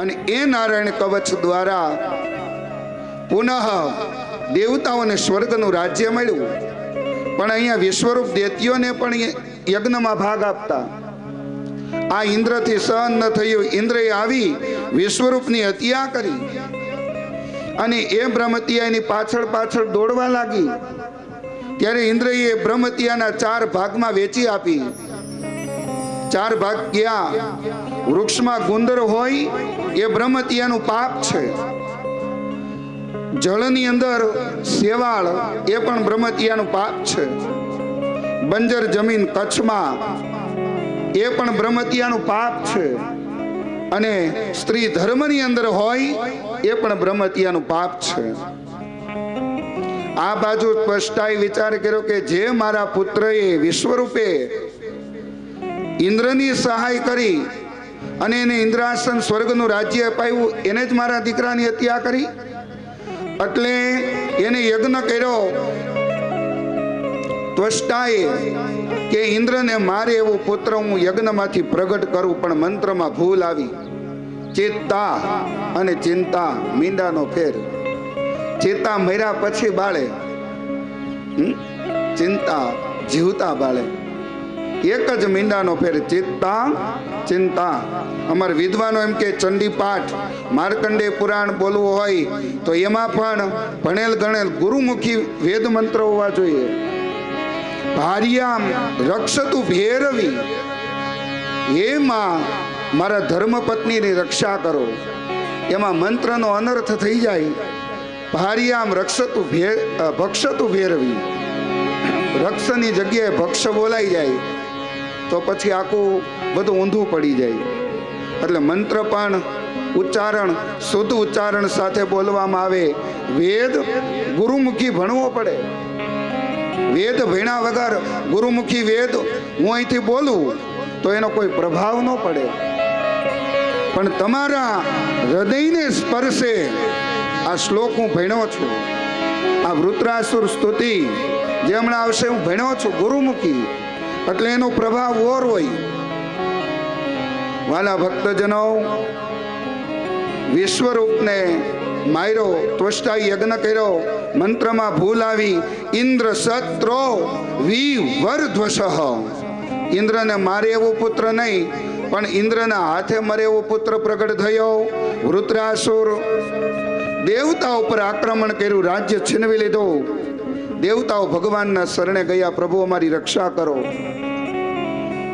અને એ નારાયણ કવચ દ્વારા પુનઃ દેવતાઓને સ્વર્ગનું રાજ્ય મળ્યું. પણ અહીંયા વિશ્વરૂપ દૈત્યોને પણ યજ્ઞમાં ભાગ આપતા. આ ઇન્દ્રથી સહન ન થયું. ઇન્દ્રએ આવી વિશ્વરૂપની હત્યા કરી અને એ બ્રહ્મત્યાની પાછળ પાછળ દોડવા લાગી. ત્યારે ઇન્દ્રએ બ્રહ્મત્યાના 4 ભાગમાં વેચી આપી. 4 ભાગ ક્યાં? વૃક્ષમાં ગુંદર હોય એ બ્રહ્મત્યાનું પાપ છે. જળની અંદર શેવાળ એ પણ બ્રહ્મત્યાનું પાપ છે. બંજર જમીન કચ્છમાં એ પણ બ્રહ્મત્યાનું પાપ છે. અને સ્ત્રી ધર્મની અંદર હોય એ પણ બ્રહ્મત્યાનું પાપ છે. આ બાજુ સ્પષ્ટાએ વિચાર કર્યો કે જે મારા પુત્રએ વિશ્વરૂપે ઇન્દ્રની સહાય કરી અને એને ઇન્દ્રાસન સ્વર્ગનું રાજ્ય અપાયું, એને જ મારા દીકરાની હત્યા કરી. એટલે એને યજ્ઞ કર્યો ત્વષ્ટાએ કે ઇન્દ્રને મારે એવો પુત્ર હું યજ્ઞમાંથી પ્રગટ કરું. પણ મંત્રમાં ભૂલ આવી. ચેતા અને ચિંતા મીંડાનો ફેર. ચેતા મર્યા પછી બાળે, ચિંતા જીવતા બાળે. એક જ મીંડાનો ફેર. ચેતા ચિંતા. અમાર વિદ્વાનો એમ કે ચંડી પાઠ માર્કંડેય પુરાણ બોલવું હોય તો એમાં પણ ભણેલ ગણેલ ગુરુમુખી વેદ મંત્ર હોવા જોઈએ. ભાર્યામ રક્ષતુ ભેરવી. હે માં, મારા ધર્મપત્નીની રક્ષા કરો. એમાં મંત્રનો અનર્થ થઈ જાય. ભાર્યામ રક્ષતુ ભક્ષતુ ભેરવી. રક્ષની જગ્યાએ ભક્ષ બોલાઈ જાય તો પછી આખું બધું ઊંધું પડી જાય. એટલે મંત્ર પણ ઉચ્ચારણ શુદ્ધ ઉચ્ચારણ સાથે બોલવામાં આવે. વેદ ગુરુમુખી ભણવો પડે. વેદ ભણ્યા વગર ગુરુમુખી વેદ હું અહીંથી બોલું તો એનો કોઈ પ્રભાવ ન પડે. પણ તમારા હૃદયને સ્પર્શે આ શ્લોક હું ભણ્યો છું. આ વૃત્રાસુર સ્તુતિ જે હમણાં આવશે હું ભણ્યો છું ગુરુમુખી, એટલે એનો પ્રભાવ ઓર હોય. વાલા ભક્તજનો, વિશ્વરૂપને માર્યો, ત્વષ્ટાએ યજ્ઞ કર્યો, મંત્રમાં ભૂલ આવી. ઇન્દ્ર સત્રો વિવર્ધ્વસઃ. ઇન્દ્રને મારે એવો પુત્ર નહીં, પણ ઇન્દ્રના હાથે મરે એવો પુત્ર પ્રગટ થયો. વૃત્રાસુર દેવતાઓ પર આક્રમણ કર્યું, રાજ્ય છીનવી લીધું. દેવતાઓ ભગવાનના શરણે ગયા, પ્રભુ અમારી રક્ષા કરો.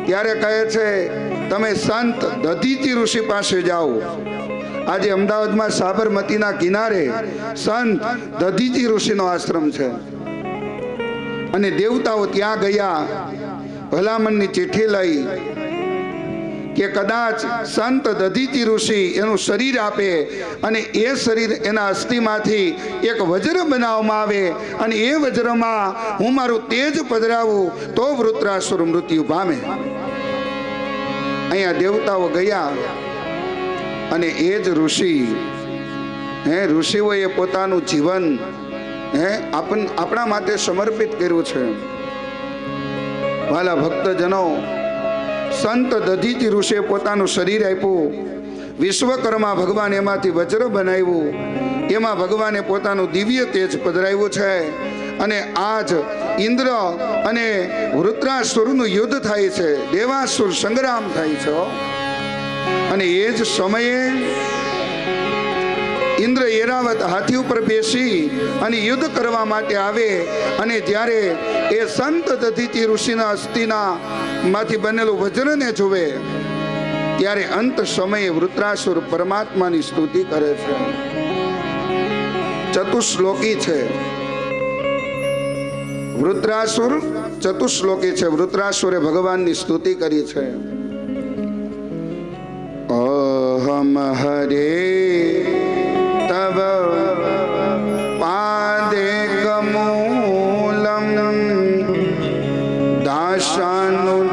ત્યારે કહે છે તમે સંત દધીચી ઋષિ પાસે જાઓ. આજે અમદાવાદમાં સાબરમતીના કિનારે સંત દધીચી ઋષિનો આશ્રમ છે. અને દેવતાઓ ત્યાં ગયા, ભલામણની ચિઠ્ઠી લઈ કે કદાચ સંત દધીચી ઋષિ એનું શરીર આપે અને એ શરીર એના અસ્થિમાંથી એક વજ્ર બનાવવામાં આવે અને એ વજ્રમાં હું મારું તેજ પધરાવું તો વૃત્રાસુર મૃત્યુ પામે. અહીંયા દેવતાઓ ગયા અને એ જ ઋષિ ઋષિઓએ પોતાનું જીવન આપણા માટે સમર્પિત કર્યું છે. વાલા ભક્તજનો, સંત દધીચી ઋષિએ પોતાનું શરીર આપ્યું. વિશ્વકર્મા ભગવાન એમાંથી વજ્ર બનાવ્યું. એમાં ભગવાને પોતાનું દિવ્ય તેજ પધરાવ્યું છે. અને આજ ઇન્દ્ર અને વૃત્રાસુરનું યુદ્ધ થાય છે, દેવાસુર સંગ્રામ થાય છે. અને એ જ સમયે ઇન્દ્ર એરાવત હાથી ઉપર બેસી અને યુદ્ધ કરવા માટે આવે. અને જ્યારે એ સંત દધીચી ઋષિના અસ્થિના માંથી બનેલું વજ્રને જુએ ત્યારે અંત સમયે વૃત્રાસુર પરમાત્માની સ્તુતિ કરે છે. ચતુશ્લોકી છે વૃત્રાસુર, ચતુશ્લોકી છે. વૃત્રાસુરે ભગવાનની સ્તુતિ કરી છે. અહમ હરે તવ પાદે કમૂલમ દાશાનુદાસો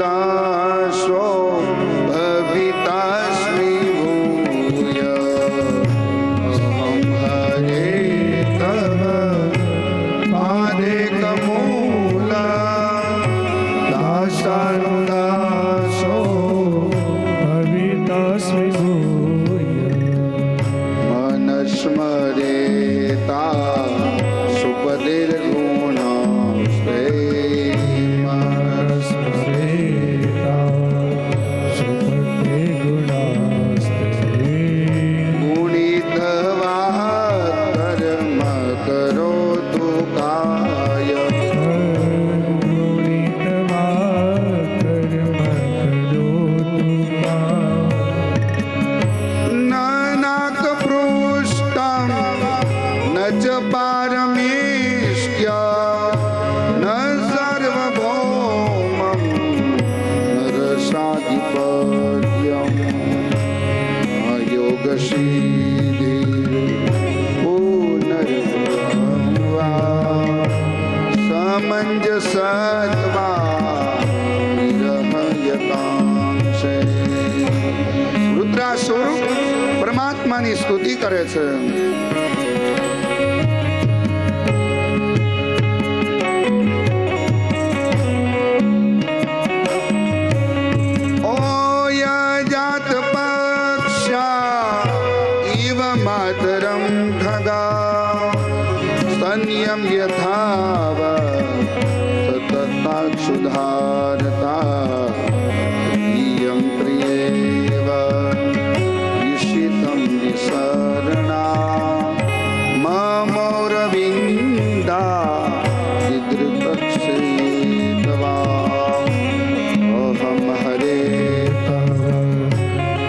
ભવિતાસ્મિ ભૂય. અહમ હરે તવ પાદે કમૂલમ દાશાનુદાસો યોગ સિદ્ધિ પુનર્ભવા સમંજસત્વા વિરહયતાંશે. રુદ્રાસુર પરમાત્માની સ્તુતિ કરે છે. સંયમ યથાવ સતતાક્ષુધારતા યમ પ્રિયેવ વિષિતમ વિસરણા મમૌરવિંદા વિદ્રુતક્ષેતવા અહમ હરે તવ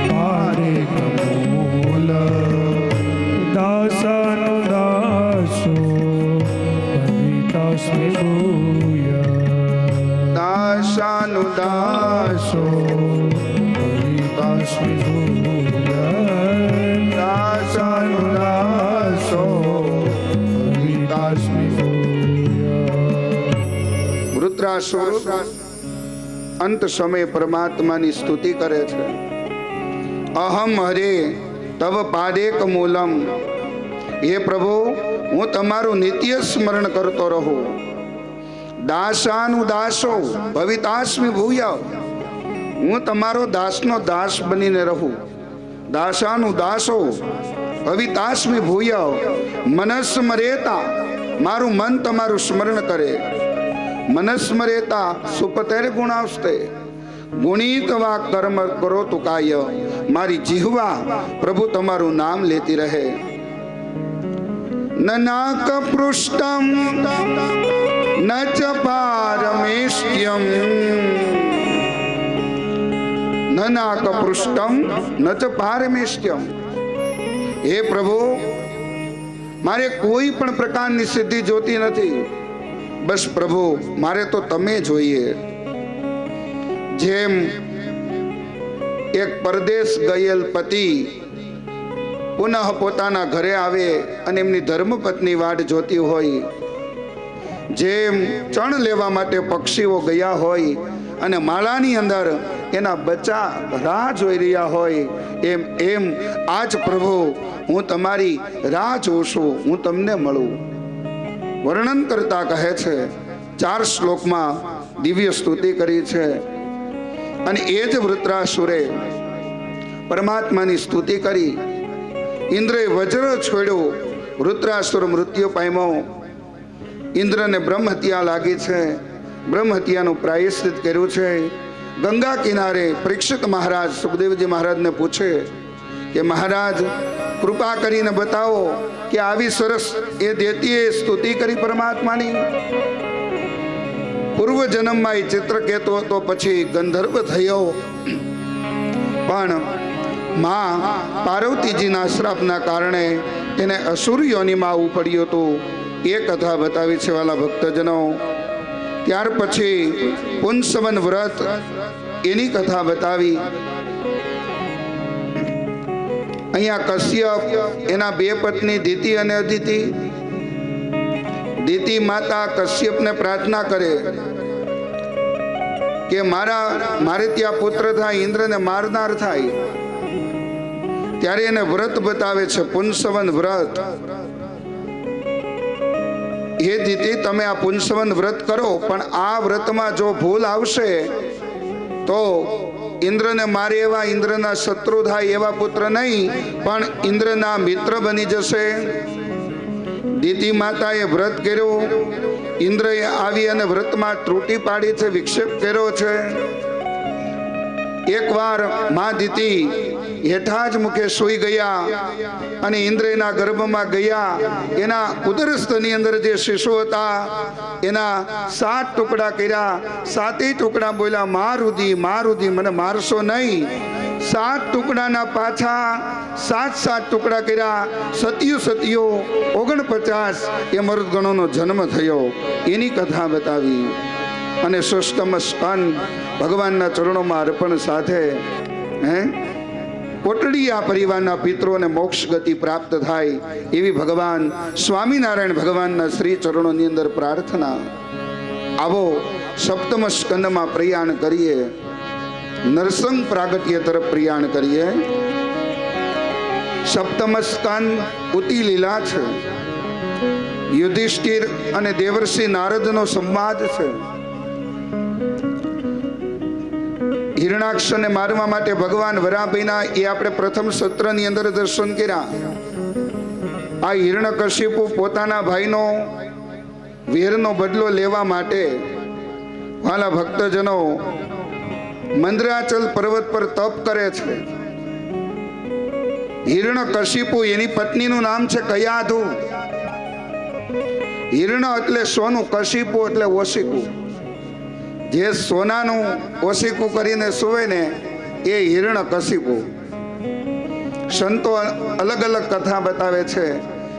પારે કમૂલ દાસનો દાસો દાસાનુ દાસો દાસાનુ દાસો. વૃત્રાસુર અંત સમયે પરમાત્માની સ્તુતિ કરે છે. અહમ હરે તવ પાદેક મૂલમ. હે પ્રભુ, હું તમારું નિત્ય સ્મરણ કરતો રહું. દાસાનુ દાસો ભવિતાસ્મિ ભૂય. હું તમારો દાસનો દાસ બનીને રહું. દાસાનુ દાસો ભવિતાસ્મિ ભૂય. મનસ્મરેતા, મારું મન તમારું સ્મરણ કરે. મનસ્મરેતા સુપતેર ગુણાવસ્તે. ગુણિતવા કર્મ કરો તુકાય. મારી જીહવા પ્રભુ તમારું નામ લેતી રહે. નનાક પૃષ્ઠમ ન ચ પારમેષ્ટ્યમ. નનાક પૃષ્ઠમ ન ચ પારમેષ્ટ્યમ. હે પ્રભુ, મારે કોઈ પણ પ્રકારની સિદ્ધિ જોતી નથી. બસ પ્રભુ, મારે તો તમે જોઈએ. જેમ એક પરદેશ ગયેલ પતિ પુનઃ પોતાના ઘરે આવે અને એમની ધર્મપત્ની વાટ જોતી હોય, જેમ ચણ લેવા માટે પક્ષીઓ ગયા હોય અને માળાની અંદર એના બચ્ચા રાહ જોઈ રહ્યા હોય, એમ આજ પ્રભુ હું તમારી રાહ જોઉં છું, હું તમને મળું. વર્ણન કરતા કહે છે, 4 શ્લોકમાં દિવ્ય સ્તુતિ કરી છે. અને એ જ વૃત્રાસુરે પરમાત્માની સ્તુતિ કરી. ઇન્દ્રએ વજ્ર છોડ્યો, વૃત્રાસુર મૃત્યુ પામ્યો. ઇન્દ્રને બ્રહ્મ હત્યા લાગી છે. બ્રહ્મ હત્યાનું પ્રાયશ્ચિત કર્યું છે. ગંગા કિનારે પરીક્ષિત મહારાજ સુખદેવજી મહારાજને પૂછે કે મહારાજ, કૃપા કરીને બતાવો કે આવી સરસ એ દેતીએ સ્તુતિ કરી પરમાત્માની. પૂર્વ જન્મમાં એ ચિત્ર કહેતો હતો, પછી ગંધર્વ થયો, પણ માં પાર્વતીજીના શ્રાપના કારણે એને અસુર યોનિમાં આવવું પડ્યું હતું. એ કથા બતાવી છે વાલા ભક્તજનો. ત્યાર પછી પુંસવન વ્રત, એની કથા બતાવી. અહીંયા કશ્યપ એના 2 પત્ની દિતિ અને અદિતિ. દિતિ માતા કશ્યપને પ્રાર્થના કરે કે મારે ત્યાં પુત્ર થાય, ઇન્દ્રને મારનાર થાય. ત્યારે એને વ્રત બતાવે છે, પુંસવન વ્રત. હે દિતિ, તમે આ પુંસવન વ્રત કરો, પણ આ વ્રતમાં જો ભૂલ આવશે તો ઇન્દ્રને મારે એવા, ઇન્દ્રના શત્રુ થાય એવા પુત્ર નહીં, પણ ઇન્દ્રના મિત્ર બની જશે. દિતિ માતાએ વ્રત કર્યું. ઇન્દ્રએ આવી અને વ્રતમાં ત્રુટિ પાડી છે, વિક્ષેપ કર્યો છે. એકવાર મા દિતિ હેઠા જ મુખે સૂઈ ગયા અને ઇન્દ્રના ગર્ભમાં ગયા. એના ઉદરસ્થની અંદર જે શિશુ હતા એના 7 ટુકડા કર્યા. 7 ટુકડા બોલ્યા, મા રુધિ, મા રુધિ, મને મારશો નહીં. 7 ટુકડાના પાછા 7 ટુકડા કર્યા. સત્યુ 49 એ મરુદગણોનો જન્મ થયો. એની કથા બતાવી. અને સુષ્ટમ સ્કંદ ભગવાનના ચરણોમાં અર્પણ સાથે કોટડી આ પરિવારના પિતૃઓને મોક્ષ ગતિ પ્રાપ્ત થાય એવી ભગવાન સ્વામિનારાયણ ભગવાનના શ્રી ચરણોની અંદર પ્રાર્થના. આવો સપ્તમ સ્કંદમાં પ્રયાણ કરીએ, નરસંગ પ્રાગટ્ય તરફ પ્રયાણ કરીએ. સપ્તમ સ્કંદ ઉતી લીલા છે. યુધિષ્ઠિર અને દેવર્ષિ નારદનો સંવાદ છે. હિરણાક્ષને મારવા માટે ભગવાન વરાભીના એ આપણે પ્રથમ સત્રની અંદર દર્શન કર્યા. આ હિરણ્યકશિપુ પોતાના ભાઈનો વેરનો બદલો લેવા માટે વાલા ભક્તજનો મંદરાચલ પર્વત પર તપ કરે છે. હિરણ્યકશિપુ એની પત્નીનું નામ છે કયાધુ. હિરણ એટલે સોનું, કશિપુ એટલે ઓશિકુ. જે સોનાનું ઓશિકુ કરીને સુવે ને એ હિરણ્યકશિપુ. સંતો અલગ અલગ કથા બતાવે છે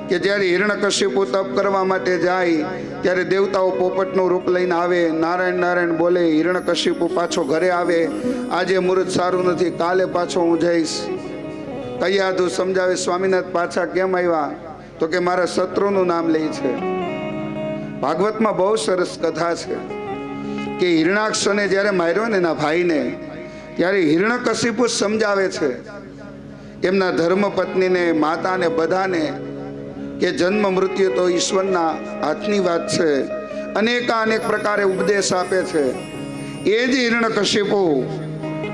કે જ્યારે હિરણ્યકશિપુ તપ કરવા માટે જાય ત્યારે દેવતાઓ પોપટનું રૂપ લઈને આવે, નારાયણ નારાયણ બોલે. હિરણ્યકશિપુ પાછો ઘરે આવે, આજે મુહૂર્ત સારું નથી, કાલે પાછો હું જઈશ. કયાધુ સમજાવે, સ્વામીનાથ પાછા કેમ આવ્યા? તો કે મારા શત્રુનું નામ લે છે. ભાગવતમાં બહુ સરસ કથા છે કે હિરણાક્ષને જ્યારે માર્યો ને એના ભાઈને, ત્યારે હિરણ્યકશિપુ સમજાવે છે એમના ધર્મપત્નીને, માતાને, બધાને કે જન્મ મૃત્યુ તો ઈશ્વરના હાથની વાત છે. અનેક પ્રકારે ઉપદેશ આપે છે. એ જ હિરણ્યકશિપુ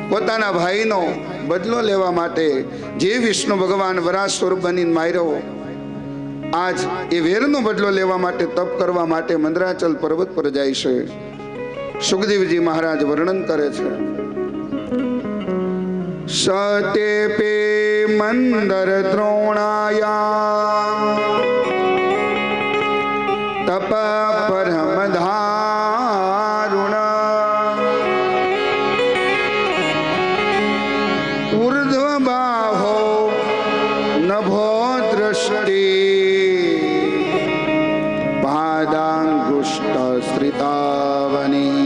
પોતાના ભાઈનો બદલો લેવા માટે જે વિષ્ણુ ભગવાન વરાહ સ્વરૂપ બનીને માર્યો, આજ એ વેરનો બદલો લેવા માટે તપ કરવા માટે મંદરાચલ પર્વત પર જાય છે. સુખદેવજી મહારાજ વર્ણન કરે છે. સતે પે મંદર દ્રોણાયા તપ પરમ ધારુણ ઉર્ધ્વ બાહો નભો દ્રષ્ટિ પાદાંગુષ્ટ શ્રિતાવની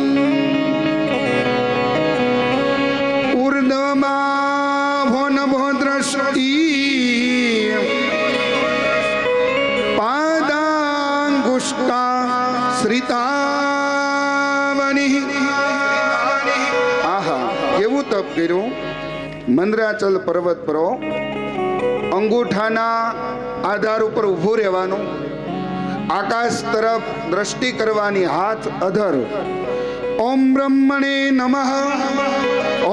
કેવું તપ કર્યું? મંદરાચલ પર્વત પર અંગૂઠાના આધાર ઉપર ઊભું રહેવાનું, આકાશ તરફ દ્રષ્ટિ કરવાની, હાથ અધર. ઓમ બ્રહ્મણે નમઃ,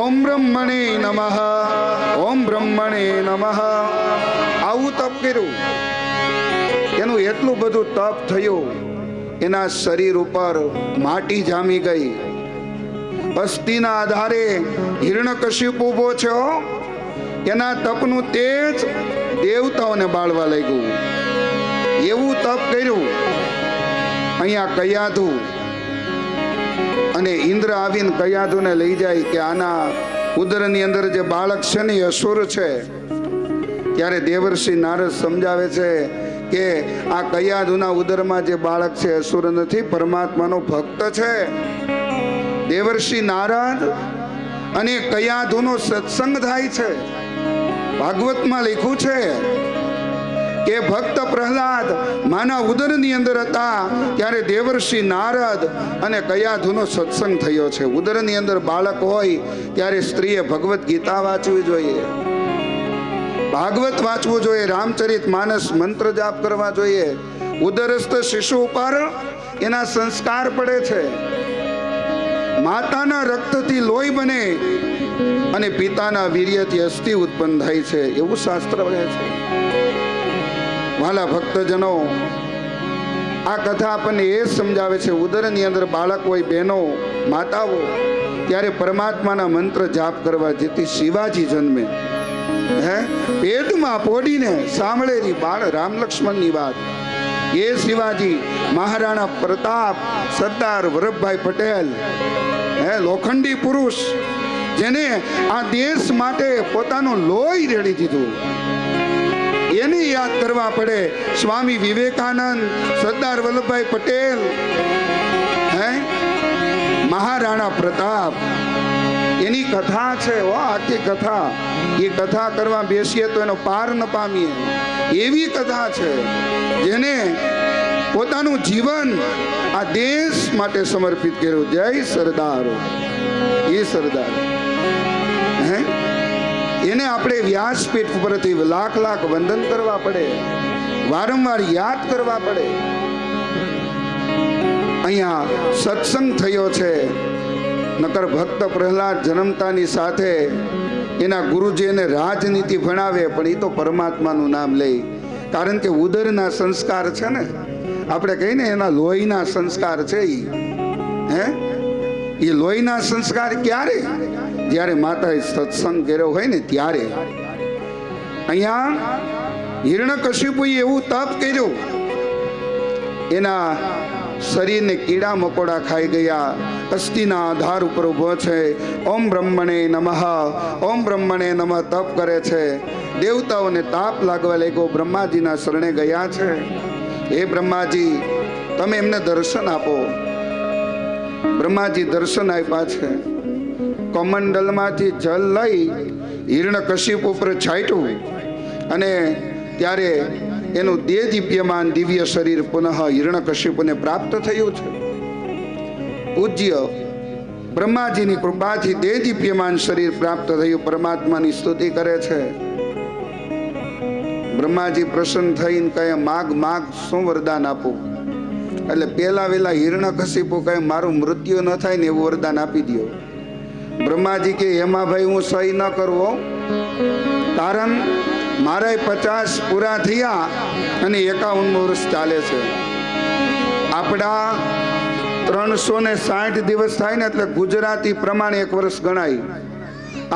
ઓમ બ્રહ્મણે નમઃ, ઓમ બ્રહ્મણે નમઃ. આવું તપ કર્યું. એનું એટલું બધું તપ થયું, એના શરીર ઉપર માટી જામી ગઈ. અસ્થિના આધારે હિરણ્યકશિપુ ઉભો છે. એના તપનું તેજ દેવતાઓને બાળવા લાગ્યું. એવું તપ કર્યું. અહીંયા કયાધુ અને ઇન્દ્ર આવીને કયાધુને લઈ જાય કે આના ઉદરની અંદર જે બાળક છે ને એ અસુર છે. ત્યારે દેવર્ષિ નારદ સમજાવે છે કે આ કયાધુના ઉદરમાં જે બાળક છે અસુર નથી, પરમાત્માનો ભક્ત છે. દેવર્ષિ નારદ અને કયાધુનો સત્સંગ થાય છે. ભાગવતમાં લખ્યું છે કે ભક્ત પ્રહલાદ માના ઉદરની અંદર હતા ત્યારે દેવર્ષિ નારદ અને કયાધુનો સત્સંગ થયો છે. ઉદરની અંદર બાળક હોય ત્યારે સ્ત્રીએ ભગવત ગીતા વાંચવી જોઈએ, ભાગવત વાંચવું જોઈએ, રામચરિત માનસ મંત્ર જાપ કરવા જોઈએ. ઉદરસ્થ શિશુ ઉપર એના સંસ્કાર પડે છે. માતાના રક્તથી લોહી બને અને પિતાના વીર્યથી અસ્થિ ઉત્પન્ન થાય છે, એવું શાસ્ત્ર કહે છે. વાલા ભક્તજનો, આ કથા આપણને એ સમજાવે છે, ઉદરની અંદર બાળક હોય, બહેનો, માતાઓ, ત્યારે પરમાત્માના મંત્ર જાપ કરવા. જેથી શિવાજી જન્મે, પેટમાં પોડીને સાંભળેલી બાળ રામ લક્ષ્મણની વાત. એ શિવાજી મહારાણા પ્રતાપ, સરદાર વલ્લભભાઈ પટેલ, લોખંડી પુરુષ, જેને આ દેશ માટે પોતાનું લોહી રેડી દીધું, એને યાદ કરવા પડે. સ્વામી વિવેકાનંદ, સરદાર વલ્લભભાઈ પટેલ, મહારાણા પ્રતાપ, એની કથા છે હો, આખી કથા. એ કથા કરવા બેસીએ તો એનો પાર ન પામીએ એવી કથા છે, જેને પોતાનું જીવન આ દેશ માટે સમર્પિત કર્યું. જય સરદાર. એ સરદાર હે, એને આપણે વ્યાસપીઠ ઉપરથી લાખ લાખ વંદન કરવા પડે, વારંવાર યાદ કરવા પડે. અહીંયા સત્સંગ થયો છે, નકર ભક્ત પ્રહલાદ જન્મતાની સાથે એના ગુરુજી એને રાજનીતિ ભણાવે, પણ એ તો પરમાત્માનું નામ લે. કારણ કે ઉદરના સંસ્કાર છે ને, આપણે કહીએ ને એના લોહીના સંસ્કાર છે. એ લોહીના સંસ્કાર ક્યારે? જ્યારે માતાએ સત્સંગ કર્યો હોય ને ત્યારે. અહીંયા હિરણ્યકશિપુએ એવું તપ કર્યું, એના શરીરને કીડા મકોડા ખાઈ ગયા. અસ્થિના આધાર ઉપર ઊભો છે. ઓમ બ્રહ્મણે નમઃ, ઓમ બ્રહ્મણે નમઃ તપ કરે છે. દેવતાઓને તાપ લાગવા લાગ્યો, બ્રહ્માજીના શરણે ગયા છે. હે બ્રહ્માજી, તમે એમને દર્શન આપો. બ્રહ્માજી દર્શન આપ્યા છે. કમંડલમાંથી જલ લઈ હિરણ્યકશિપ ઉપર છાંટ્યું, અને ત્યારે એનું દેદીપ્યમાન દિવ્ય શરીર પુનઃ હિરણ્યકશિપુને પ્રાપ્ત થયું છે. પૂજ્ય બ્રહ્માજીની કૃપાથી દેદીપ્યમાન શરીર પ્રાપ્ત થયું. પરમાત્માની સ્તુતિ કરે છે. બ્રહ્માજી પ્રસન્ન થઈને કહે, માગ માગ, શું વરદાન આપું? એટલે પેલા વેલા હિરણ્યકશિપુ કહે, મારું મૃત્યુ ન થાય ને એવું વરદાન આપી દો. બ્રહ્માજી કે, એમાં ભાઈ હું સહી ન કરવો, કારણ મારા 50 પૂરા થયા અને 51 વર્ષ ચાલે છે. આપણા 360 દિવસ થાય ને એટલે ગુજરાતી પ્રમાણે 1 વર્ષ ગણાય.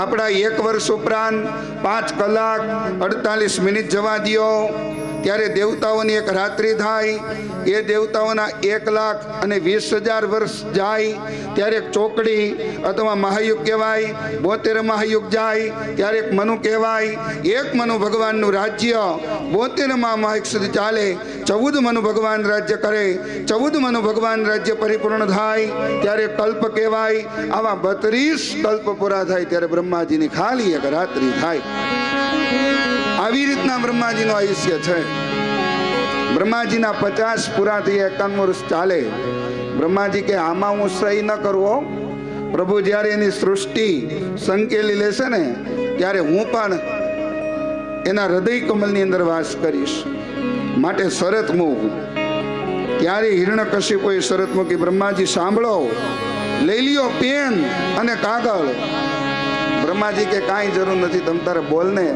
આપણા 1 વર્ષ ઉપરાંત 5 કલાક 48 મિનિટ જવા દો, ત્યારે દેવતાઓની એક રાત્રિ થાય. એ દેવતાઓના 1,20,000 વર્ષ જાય ત્યારે એક ચોકડી અથવા મહાયુગ કહેવાય. 72 મહાયુગ જાય ત્યારે એક મનુ કહેવાય. 1 મનુ ભગવાનનું રાજ્ય 72 મહાયુગ સુધી ચાલે. 14 મનુ ભગવાન રાજ્ય કરે. 14 મનુ ભગવાન રાજ્ય પરિપૂર્ણ થાય ત્યારે કલ્પ કહેવાય. આવા 32 કલ્પ પૂરા થાય ત્યારે બ્રહ્માજીની ખાલી એક રાત્રિ થાય. આવી રીતના બ્રહ્માજીનું આયુષ્ય છે. બ્રહ્માજીના 50 પૂરા થઈ 51 વર્ષ ચાલે. બ્રહ્માજી કે, આમાં હું સહી ન કરવો. પ્રભુ જ્યારે એની સૃષ્ટિ સંકેલી લેશે ને ત્યારે હું પણ એના હૃદય કમલની અંદર વાસ કરીશ, માટે શરત મૂક. ત્યારે હિરણ્યકશિપુએ શરત મૂકી, બ્રહ્માજી સાંભળો, લઈ લ્યો પેન અને કાગળ. બ્રહ્માજી કે, કાંઈ જરૂર નથી, તમ તારે બોલને.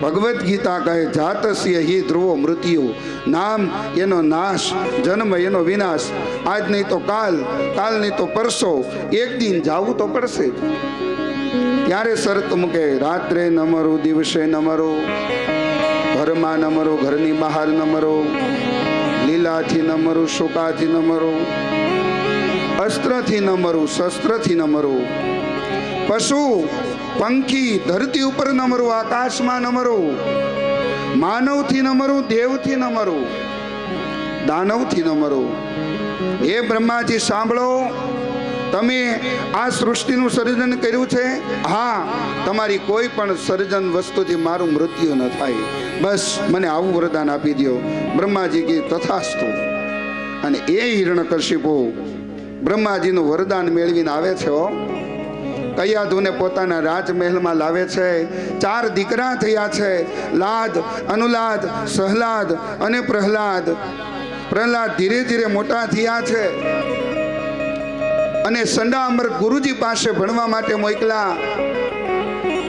ભગવદ્ ગીતા કહે, જાતસ્ય હિ ધ્રુવો મૃત્યુ, નામ એનો નાશ, જન્મ એનો વિનાશ. આજ નહીં તો કાલ, કાલ નહીં તો પરસો, એક દિન જાવું તો પડશે. ત્યારે શરત મૂકે, રાત્રે ન મરો, દિવસે ન મરો, ઘરમાં ન મરો, ઘરની બહાર ન મરો, લીલાથી ન મરો, શોકાથી ન મરો, અસ્ત્રથી ન મરો, શસ્ત્રથી ન મરો, પશુ પંખી ધરતી ઉપર ન મરું, આકાશમાં ન મરું, માનવથી ન મરું, દેવથી ન મરું, દાનવથી ન મરું. એ બ્રહ્માજી સાંભળો, તમે આ સૃષ્ટિનું સર્જન કર્યું છે. હા, તમારી કોઈ પણ સર્જન વસ્તુથી મારું મૃત્યુ ન થાય, બસ મને આવું વરદાન આપી દો. બ્રહ્માજી કે, તથાસ્તુ. અને એ હિરણ્યકશિપુ બ્રહ્માજીનું વરદાન મેળવીને આવે છે. કયાધુને પોતાના રાજમહેલમાં લાવે છે. 4 દીકરા થયા છે, લાદ, અનુલાદ, સહલાદ અને પ્રહલાદ. પ્રહલાદ ધીરે ધીરે મોટા થયા છે અને સંડામર ગુરુજી પાસે ભણવા માટે મોકલા.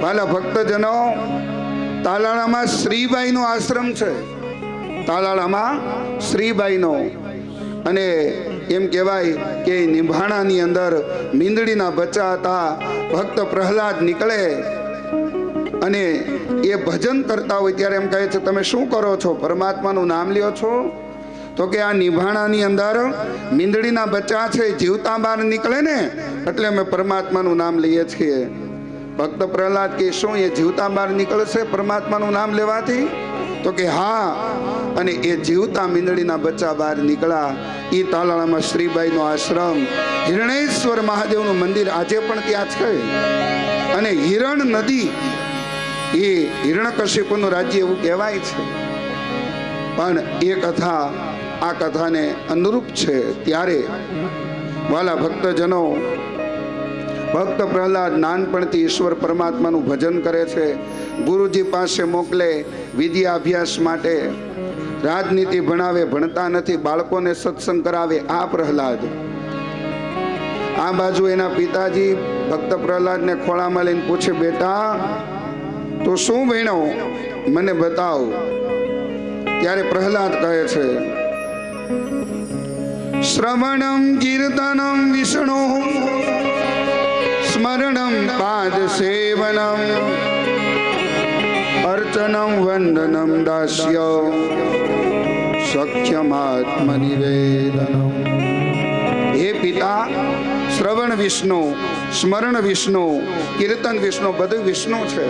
ભાલા ભક્તજનો, તાલાળામાં શ્રીબાઈનો આશ્રમ છે. તાલાળામાં શ્રીબાઈનો. અને એમ કહેવાય કે નિભાણાની અંદર મીંદડીના બચ્ચા હતા. ભક્ત પ્રહલાદ નીકળે અને એ ભજન કરતા હોય ત્યારે એમ કહે છે, તમે શું કરો છો? પરમાત્માનું નામ લ્યો છો? તો કે આ નિભાણાની અંદર મીંદડીના બચ્ચા છે, જીવતા બહાર નીકળે ને એટલે અમે પરમાત્માનું નામ લઈએ છીએ. ભક્ત પ્રહલાદ કે, શું એ જીવતા બહાર નીકળશે પરમાત્માનું નામ લેવાથી? તો કે હા. અને એ જીવતા મીંદડીના બચ્ચા બહાર નીકળ્યા. એ તાલાળામાં શ્રીબાઈનો આશ્રમ, હિરણેશ્વર મહાદેવનું મંદિર આજે પણ ત્યાં છે. અને હિરણ નદી એ હિરણ્યકશિપુનું રાજ્ય એવું કહેવાય છે. પણ એ કથા આ કથાને અનુરૂપ છે. ત્યારે વાલા ભક્તજનો, ભક્ત પ્રહલાદ નાનપણથી ઈશ્વર પરમાત્માનું ભજન કરે છે. ગુરુજી પાસે મોકલે વિદ્યા અભ્યાસ માટે, રાજનીતિ ભણાવે, ભણતા નથી, બાળકોને સત્સંગ કરાવે. આ પ્રહલાદ. આ બાજુ એના પિતાજી ભક્ત પ્રહલાદને ખોળામાં લઈને પૂછે, બેટા તો શું ભણ્યો, મને બતાવ. ત્યારે પ્રહલાદ કહે છે, શ્રવણમ કીર્તનમ વિષ્ણુ સ્મરણમ પાદ સેવનમ અર્ચનમ વંદનમ દાસ્ય સખ્યમાત્મનિવેદનમ. હે પિતા, શ્રવણ વિષ્ણુ, સ્મરણ વિષ્ણુ, કીર્તન વિષ્ણુ, બધું વિષ્ણુ છે.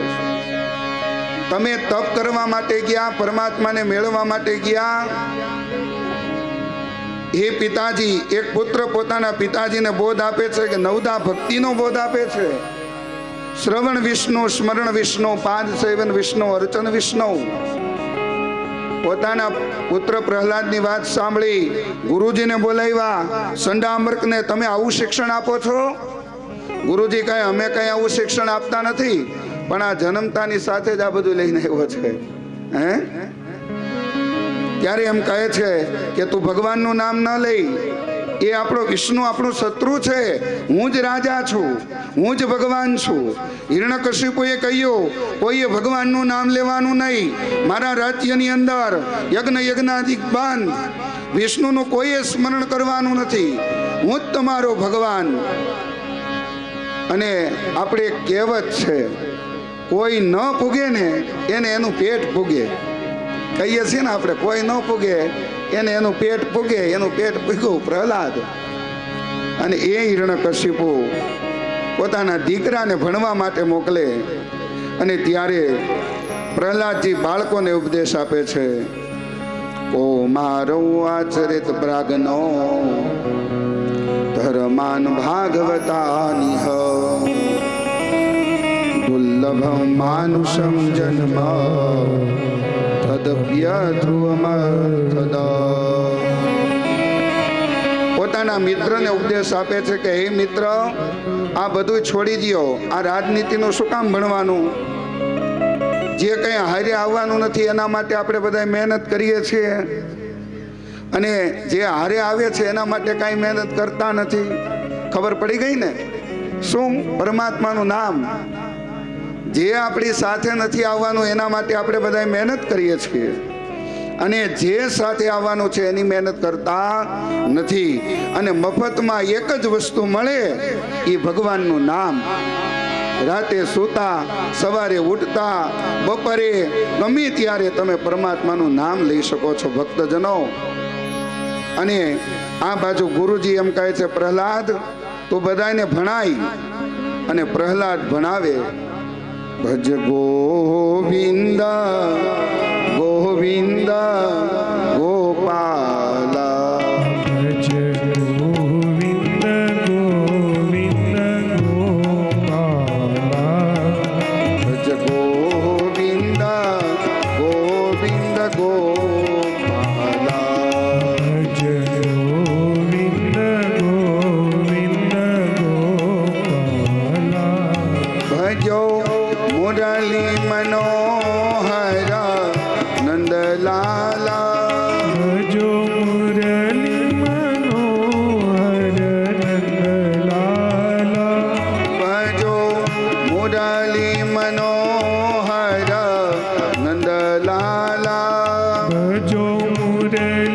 તમે તપ કરવા માટે ગયા, પરમાત્માને મેળવવા માટે ગયા. હે પિતાજી, એક પુત્ર પોતાના પિતાજીને બોધ આપે છે કે નવદા ભક્તિનો બોધ આપે છે. શ્રવણ વિષ્ણુ, સ્મરણ વિષ્ણુ, પાદ સેવન વિષ્ણુ, અર્ચન વિષ્ણુ. પોતાના પુત્ર પ્રહલાદની વાત સાંભળી ગુરુજીને બોલાવ્યા. સંડામર્કને તમે આવું શિક્ષણ આપો છો? ગુરુજી કહે, અમે કઈ આવું શિક્ષણ આપતા નથી, પણ આ જન્મતાની સાથે જ આ બધું લઈને આવ્યો છે. હે? ત્યારે એમ કહે છે કે તું ભગવાનનું નામ ન લઈ, એ આપણો વિષ્ણુ આપણો શત્રુ છે. હું જ રાજા છું, હું જ ભગવાન છું. હિરણ્યકશિપુએ કહ્યું, કોઈએ ભગવાનનું નામ લેવાનું નહીં. મારા રાજ્યની અંદર યજ્ઞાદિક બંધ, વિષ્ણુનું કોઈએ સ્મરણ કરવાનું નથી. હું જ તમારો ભગવાન. અને આપણે એક કહેવત છે, કોઈ ન પૂગે ને એને એનું પેટ પૂગે. કહીએ છીએ ને આપણે, કોઈ ન પૂગે એને એનું પેટ પૂગે. એનું પેટ પૂગ્યું પ્રહલાદ. અને એ હિરણ્યકશિપુ પોતાના દીકરાને ભણવા માટે મોકલે. અને ત્યારે પ્રહલાદજી બાળકોને ઉપદેશ આપે છે, ઓ મારો આચરિત પ્રાગનો ધર્માન ભાગવતાનિહ દુર્લભમ માનુષમ જન્મ તદપ્ય ધ્રુવમર્થદા. પોતાના મિત્રને ઉપદેશ આપે છે કે હે મિત્ર, આ બધું છોડી દ્યો. આ રાજનીતિનું શું કામ ભણવાનું? જે કંઈ હારે આવવાનું નથી એના માટે આપણે બધા મહેનત કરીએ છીએ, અને જે હારે આવે છે એના માટે કાંઈ મહેનત કરતા નથી. ખબર પડી ગઈ ને? શું? પરમાત્માનું નામ. જે આપણી સાથે નથી આવવાનું એના માટે આપણે બધા મહેનત કરીએ છીએ, અને જે સાથે આવવાનું છે એની મહેનત કરતા નથી. અને મફતમાં એક જ વસ્તુ મળે, એ ભગવાનનું નામ. રાતે સૂતા, સવારે ઉઠતા, બપોરે ગમે ત્યારે તમે પરમાત્માનું નામ લઈ શકો છો ભક્તજનો. અને આ બાજુ ગુરુજી એમ કહે છે, પ્રહલાદ તું બધાને ભણાય. અને પ્રહલાદ ભણાવે. ભજ ગોવિંદ ગોવિંદ ગોપાલા. ભજ ગોવિંદ ગોવિંદ ગોપાલા. ભજ ગોવિંદ ગોવિંદ ગોપાલા. ભજ ગોવિંદ ગોવિંદ ગોપાલા. ભજો મુરલી મનોહર નંદલાલા. ભજો મુરલી મનોહર નંદલાલા. ભજો મુરલી મનોહર નંદલાલા. ભજો મુરલી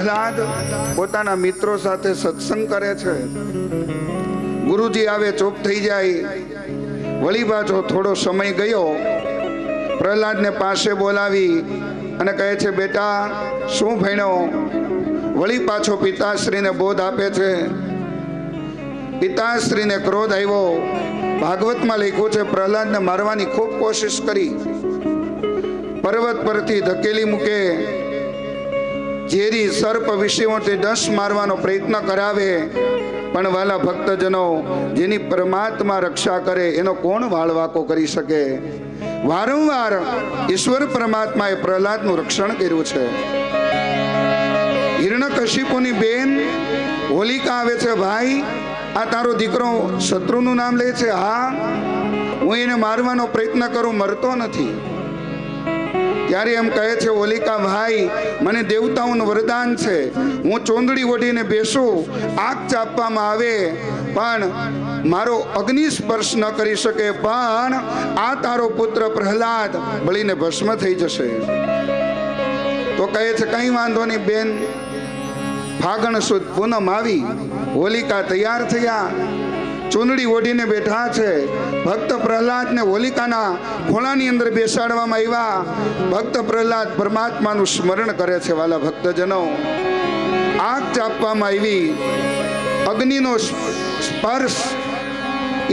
પ્રહલાદ પોતાના મિત્રો સાથે સત્સંગ કરે છે. ગુરુજી આવે ચૂપ થઈ જાય. વળી પાછો થોડો સમય ગયો. પ્રહલાદને પાસે બોલાવી અને કહે છે, બેટા શું ભણ્યો? વળી પાછો પિતાશ્રીને બોધ આપે છે. પિતાશ્રીને ક્રોધ આવ્યો. ભાગવતમાં લખ્યું છે, પ્રહલાદને મારવાની ખૂબ કોશિશ કરી. પર્વત પરથી ધકેલી મૂકે, ઝેરી સર્પ વિષયોથી ડસ મારવાનો પ્રયત્ન કરાવે. પણ વાલા ભક્તજનો, જેની પરમાત્મા રક્ષા કરે એનો કોણ વાળવાકો કરી શકે? વારંવાર ઈશ્વર પરમાત્માએ પ્રહલાદનું રક્ષણ કર્યું છે. હિરણ્યકશિપુની બેન હોલિકા આવે છે, ભાઈ આ તારો દીકરો શત્રુનું નામ લે છે. હા, હું એને મારવાનો પ્રયત્ન કરું, મરતો નથી. ત્યારે એમ કહે છે હોલિકા, ભાઈ મને દેવતાઓનું વરદાન છે, હું ચોંદડી ઓઢીને બેસું, આગ ચાપવામાં આવે પણ મારો અગ્નિ સ્પર્શ ન કરી શકે, પણ આ તારો પુત્ર પ્રહલાદ બળીને ભસ્મ થઈ જશે. તો કહે છે કઈ વાંધો નહીં બેન. ફાગણ સુદ પૂનમ આવી, હોલિકા તૈયાર થયા, ચૂંદડી ઓઢીને બેઠા છે. ભક્ત પ્રહલાદને હોલિકાના ખોળાની અંદર બેસાડવામાં આવ્યા. ભક્ત પ્રહલાદ પરમાત્માનું સ્મરણ કરે છે. વાલા ભક્તજનો, આગ ચાપવામાં આવી, અગ્નિનો સ્પર્શ.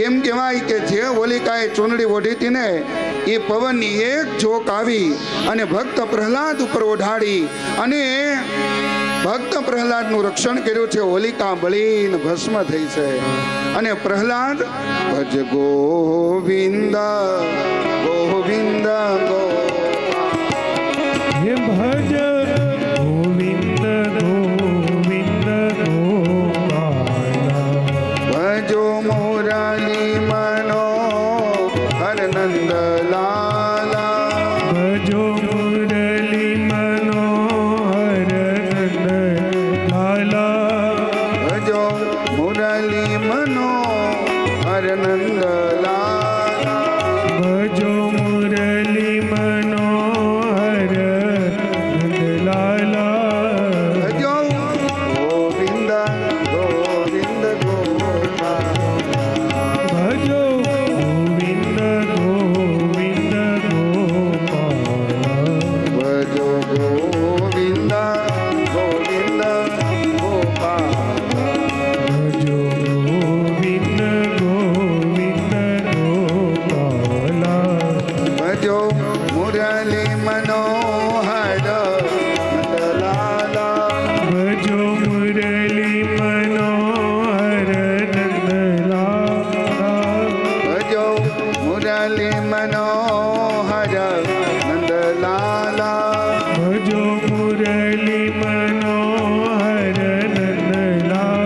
એમ કહેવાય કે જે હોલિકાએ ચૂંદડી ઓઢી હતી ને, એ પવનની એક ઝોક આવી અને ભક્ત પ્રહલાદ ઉપર ઓઢાડી અને ભક્ત પ્રહલાદનું રક્ષણ કર્યું છે. હોલિકા બળીને ભસ્મ થઈ છે. અને પ્રહલાદ ભજ ગોવિંદ ગોવિંદ હે ભજ ગોવિંદ ગોવિંદ ગોપાલા. ભજો મુરલી મનોહર નંદલાલા. ભજો મુરલી મનોહર નંદલાલા. ભજો મુરલી મનોહર નંદલાલા. ભજો મુરલી મનોહર નંદલાલા. ભજો ગોવિંદ ગોવિંદ ગોપાલા. ભજો ગોવિંદ ગોવિંદ ગોપાલા. ભજો ગોવિંદ ગોવિંદ ગોપાલા. ભજો ગોવિંદ ગોવિંદ ગોપાલા. ભજો મુરલી મનોહર નંદલાલા. ભજો મુરલી મનોહર નંદલાલા. ભજો મુરલી મનોહર નંદલાલા. ભજો મુરલી મનોહર નંદલાલા.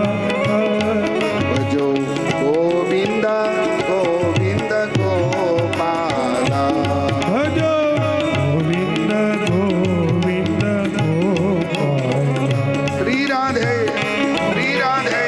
ભજો ગોવિંદ ગોવિંદ ગોપાલા. ભજો ગોવિંદ ગોવિંદ ગોપાલા. શ્રી રાધે શ્રી રાધે.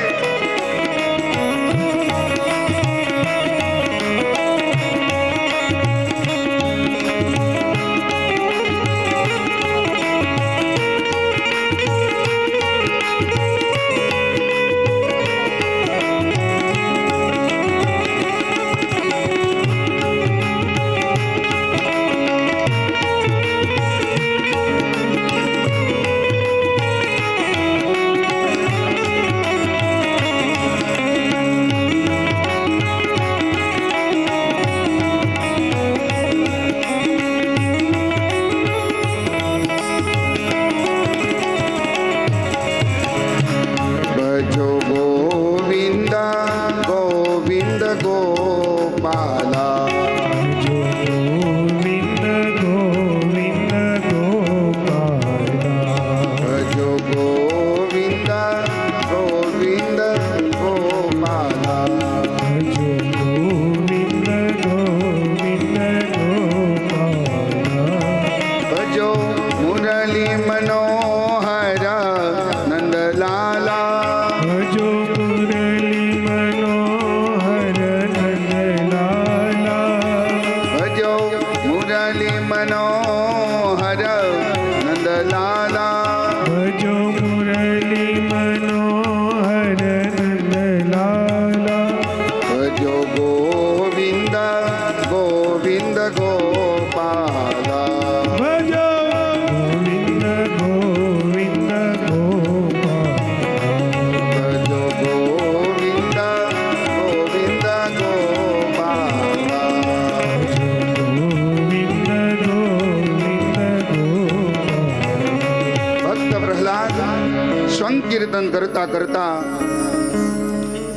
કીર્તન કરતા કરતા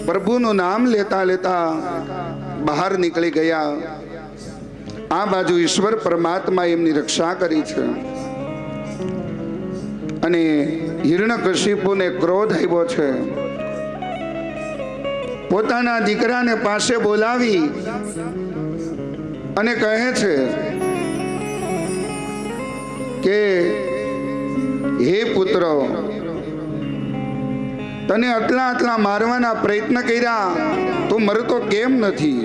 પ્રભુનું નામ લેતા લેતા બહાર નીકળી ગયા. આ બાજુ ઈશ્વર પરમાત્મા એમની રક્ષા કરી છે. અને હિરણ્યકશિપુને ક્રોધ આવ્યો છે. પોતાના દીકરાને પાસે બોલાવી અને કહે છે કે હે પુત્ર, તને આટલા આટલા મારવાના પ્રયત્ન કર્યા, તું મરતો કેમ નથી?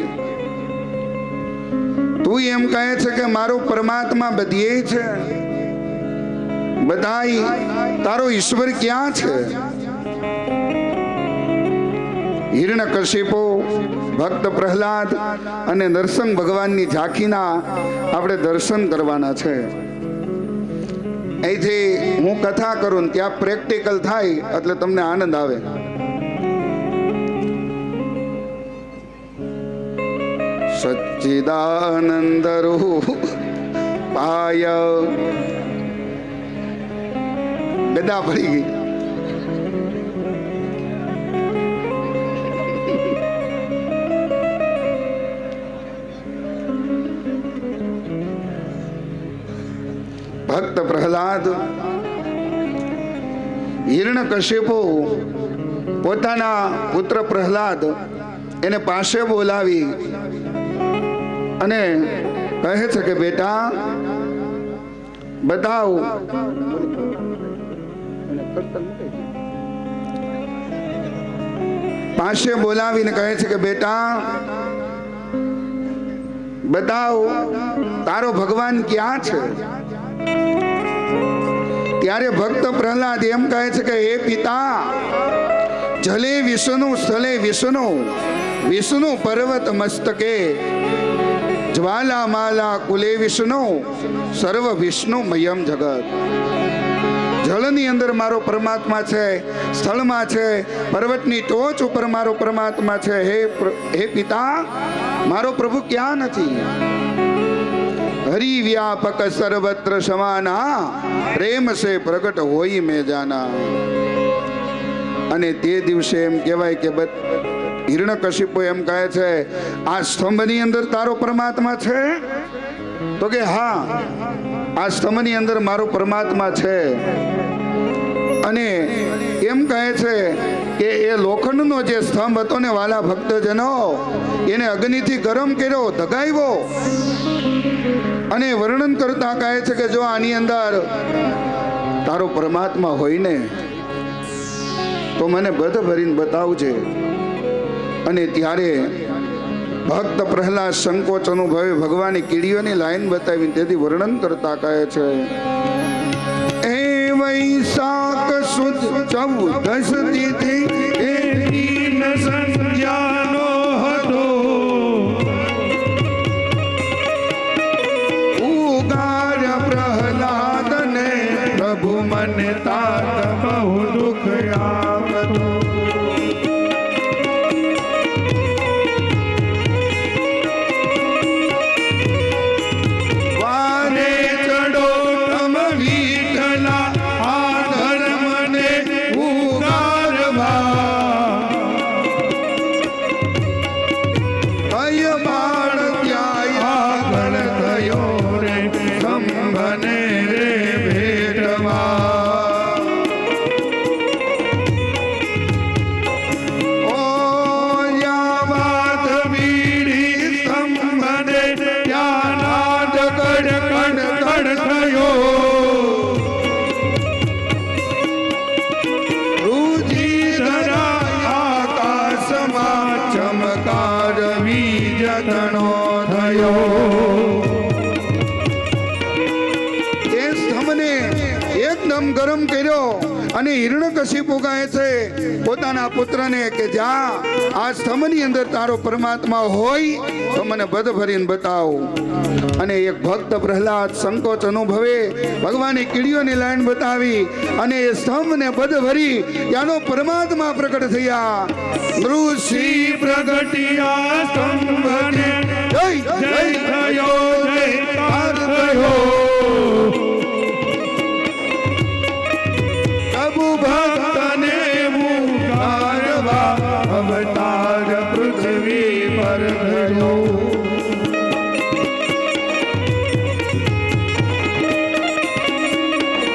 તું એમ કહે છે કે મારો પરમાત્મા બધે છે, બધાય તારો ઈશ્વર ક્યાં છે? હિરણ્યકશિપુ, ભક્ત પ્રહલાદ અને નરસિંહ ભગવાનની ઝાંખીના આપણે દર્શન કરવાના છે. અહીંથી હું કથા કરું ને ત્યાં પ્રેક્ટિકલ થાય એટલે તમને આનંદ આવે. સચ્ચિદાનંદ રૂપાય ગદા પડી ગઈ. ભક્ત પ્રહલાદ, હિરણ્યકશિપુ પોતાના પુત્ર પ્રહલાદ એને પાસે બોલાવી અને કહે છે કે બેટા બતાવ. પાસે બોલાવીને કહે છે કે બેટા બતાવ, તારો ભગવાન ક્યાં છે? ત્યારે ભક્ત પ્રહલાદ એમ કહે છે કે હે પિતા, જલે વિષ્ણુ સ્થલે વિષ્ણુ, વિષ્ણુ પર્વત મસ્તકે, જ્વાલા માલા કુલે વિષ્ણુ, સર્વ વિષ્ણુમયમ જગત. જળની અંદર મારો પરમાત્મા છે, સ્થળમાં છે, પર્વતની ટોચ ઉપર મારો પરમાત્મા છે. હે પિતા, મારો પ્રભુ ક્યાં નથી? હરિ વ્યાપક સર્વત્ર સમાના, પ્રેમ સે પ્રગટ હોય મેં જાના. અને તે દિવસે એમ કહેવાય કે હિરણ્યકશિપુ એમ કહે છે, આ સ્તંભની અંદર તારો પરમાત્મા છે? તો કે હા, આ સ્તંભની અંદર મારો પરમાત્મા છે. અને એમ કહે છે કે એ લોખંડનો જે સ્તંભ હતો ને વાલા ભક્તજનો, એને અગ્નિથી ગરમ કર્યો, ધગાવ્યો. અને વર્ણન કરતા કહે છે કે જો આની અંદર તારો પરમાત્મા હોય ને તો મને બધ ભરીને બતાવજે. અને ત્યારે ભક્ત પ્રહલાદ સંકોચ અનુભવે ભગવાને કીડીઓની લાઈન બતાવી, તેથી વર્ણન કરતા કહે છે, એ વૈશાખ સુદ 14 તિથિ એ દીન સંધ્યાનો હતો, ઉગાર પ્રહલાદ ને પ્રભુ મને તાત બહુ દુઃખ આવતો. ગરમ કર્યો. અને હિરણ્યકશિપુ કહે છે પોતાના પુત્રને કે જા, આ સ્તંભની અંદર તારો પરમાત્મા હોય તો મને બધ ભરીને બતાવ. અને એક ભક્ત પ્રહલાદ સંકોચ અનુભવે ભગવાને કીડીઓની લાઈન બતાવી અને એ સ્તંભને બધ ભરી ત્યાંનો પરમાત્મા પ્રગટ થયા. ઋષિ પ્રગટિયા સ્તંભને જય જય થયો, જયકાર થયો. ભક્તને પર ધર્યો.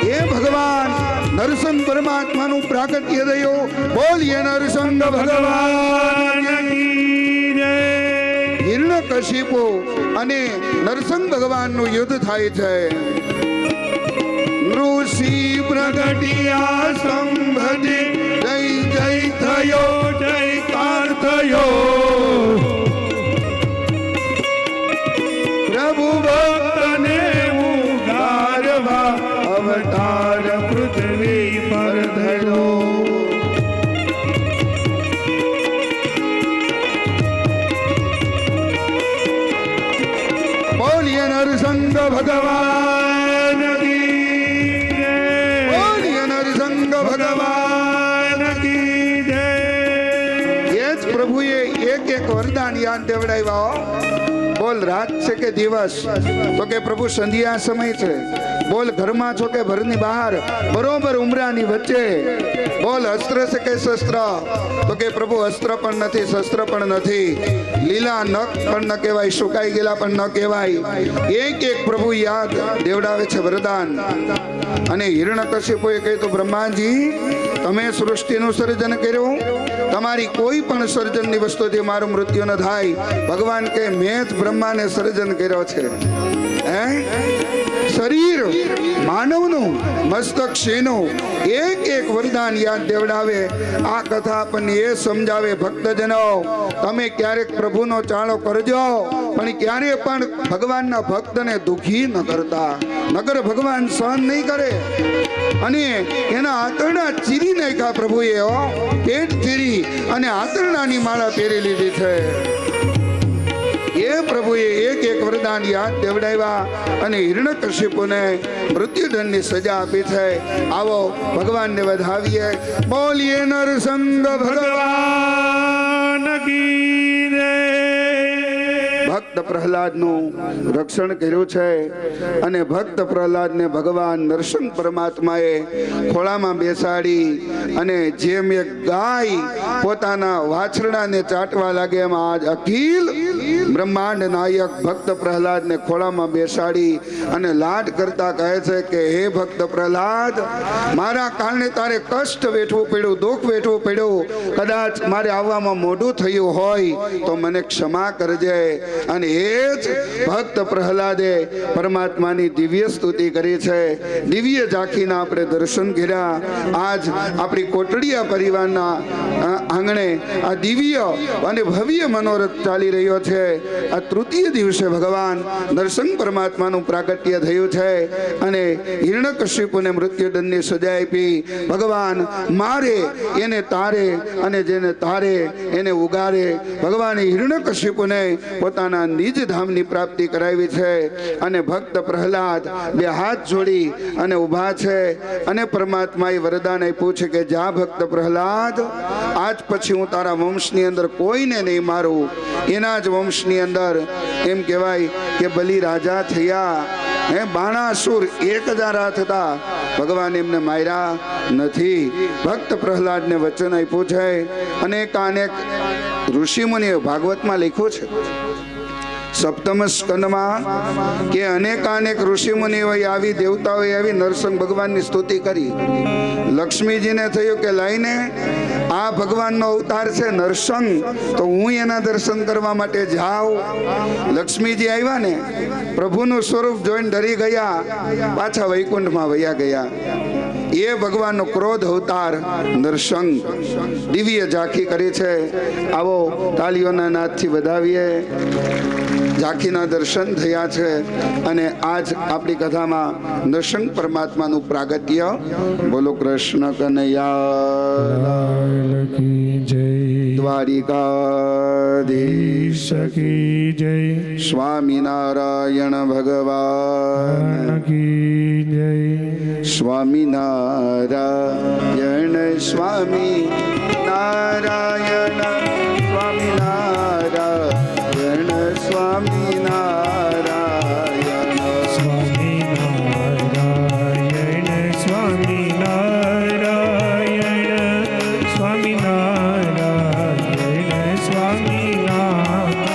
હે ભગવાન નરસિંહ પરમાત્માનું પ્રાગટ્ય થયું. બોલીએ નરસિંહ ભગવાન કી જય. હિરણ્યકશિપુ અને નરસિંહ ભગવાનનું યુદ્ધ થાય છે. ઋષિ પ્રગટિયા સંભજે જય જય થયો જયકાર થયો. પ્રભુ ભક્તને ઉગારવા અવતાર પૃથ્વી પર ધર્યો. બોલીએ નરસિંહ ભગવાન કી જય. બોલીએ નરસિંહ ભગવાન કી જય. એ જ પ્રભુએ એક એક વરદાન યાદ દેવડાવ્યા હો. બોલ રાત છે કે દિવસ, તો કે પ્રભુ સંધ્યા સમય છે. બોલ ઘરમાં છો કે ઘરની બહાર, બરોબર ઉમરાની વચ્ચે. બોલ અસ્ત્ર છે કે શસ્ત્ર, તો કે પ્રભુ અસ્ત્ર પણ નથી શસ્ત્ર પણ નથી. લીલા નખ પણ ન કહેવાય, સુકાઈ ગયેલા પણ ન કહેવાય. એક એક પ્રભુ યાદ દેવડાવે છે વરદાન. અને હિરણ્યકશિપુએ કહ્યું, બ્રહ્માજી તમે સૃષ્ટિનું સર્જન કર્યું, તમારી કોઈ પણ સર્જનની વસ્તુથી મારું મૃત્યુ ન થાય. ભગવાન કે મેં જ બ્રહ્માને સર્જન કર્યો છે. હે શરીર માનવનું, મસ્તક શેનું, એક એક વરદાન યાદ દેવડાવે. આ કથા આપણને એ સમજાવે, ભક્તજનો તમે ક્યારેક પ્રભુનો ચાળો કરજો, પણ ક્યારે પણ ભગવાનના ભક્તને દુખી ન કરતા, નગર ભગવાન સહન નહીં કરે. અને એના આંતરડા ચીરી નાખ્યા પ્રભુએ, પેટ ચીરી અને આંતરડાની માળા પહેરી લીધી છે. એ પ્રભુએ એક એક વરદાન યાદ દેવડાવ્યા અને હિરણ્યકશિપુને મૃત્યુદંડની સજા આપી છે. આવો ભગવાનને વધાવીએ. બોલીએ નરસિંહ ભગવાન કી જય. ભક્ત પ્રહલાદનું રક્ષણ કર્યું છે. અને ભક્ત પ્રહલાદને ભગવાન નરસિંહ પરમાત્માએ ખોળામાં બેસાડી અને જેમ એક ગાય પોતાના વાછરડાને ચાટવા લાગે એમ આજ અખિલ બ્રહ્માંડ નાયક ભક્ત પ્રહલાદને ખોળામાં બેસાડી અને લાડ કરતા કહે છે કે હે ભક્ત પ્રહલાદ, મારા કારણે તારે કષ્ટ વેઠવું પડ્યું, દુઃખ વેઠવું પડ્યું. કદાચ મારે આવવામાં મોડું થયું હોય તો મને ક્ષમા કરજે. અને એ જ ભક્ત પ્રહલાદે પરમાત્માની દિવ્ય સ્તુતિ કરી છે. દિવ્ય ઝાંખીના આપણે દર્શન કર્યા. આજ આપણી કોટડીયા પરિવારના આંગણે આ દિવ્ય અને ભવ્ય મનોરથ ચાલી રહ્યો છે. આ તૃતીય દિવસે ભગવાન નરસિંહ પરમાત્માનું પ્રાગટ્ય થયું છે અને હિરણ્યકશિપુને મૃત્યુદંડની સજા આપી. ભગવાન મારે એને તારે અને જેને તારે એને ઉગારે. ભગવાને હિરણ્યકશિપુને પોતાના નિજ ધામની પ્રાપ્તિ કરાવી છે. અને ભક્ત પ્રહલાદ બે હાથ જોડી અને ઊભા છે અને પરમાત્માએ વરદાન આપ્યું છે કે જા ભક્ત પ્રહલાદ, આજ પછી હું તારા વંશની અંદર કોઈને નહીં મારું. એના જ વંશની અંદર એમ કહેવાય કે બલિ રાજા થયા. હે બાણાસુર 1000 હતા, ભગવાન એમને માર્યા નથી. ભક્ત પ્રહલાદને વચન આપ્યું છે. અનેક ઋષિ મુનિએ ભાગવતમાં લખ્યું છે સપ્તમ સ્કંદમાં કે અનેક ઋષિ મુનિઓ આવી, દેવતાઓએ આવી નરસિંહ ભગવાનની સ્તુતિ કરી. લક્ષ્મીજીને થયું કે લઈને આ ભગવાનનો અવતાર છે નરસિંહ, તો હું એના દર્શન કરવા માટે જાઉં. લક્ષ્મીજી આવ્યા ને, પ્રભુનું સ્વરૂપ જોઈને ડરી ગયા, પાછા વૈકુંઠમાં વયા ગયા. એ ભગવાનનો ક્રોધ અવતાર નરસિંહ દિવ્ય ઝાંખી કરી છે. આવો તાલીઓના નાદથી વધાવીએ. ઝાંખીના દર્શન થયા છે અને આજ આપણી કથામાં નરસિંહ પરમાત્માનું પ્રાગટ્ય. બોલો કૃષ્ણ કનૈયા કી જય. દ્વારિકાધીશ કી જય. સ્વામિનારાયણ ભગવાન કી જય. સ્વામિનારાયણ સ્વામી નારાયણ સ્વામિનારાયણ સ્વામિનારાયણ સ્વામિનારાયણ સ્વામિનારાયણ સ્વામિનારાયણ સ્વામિનારાયણ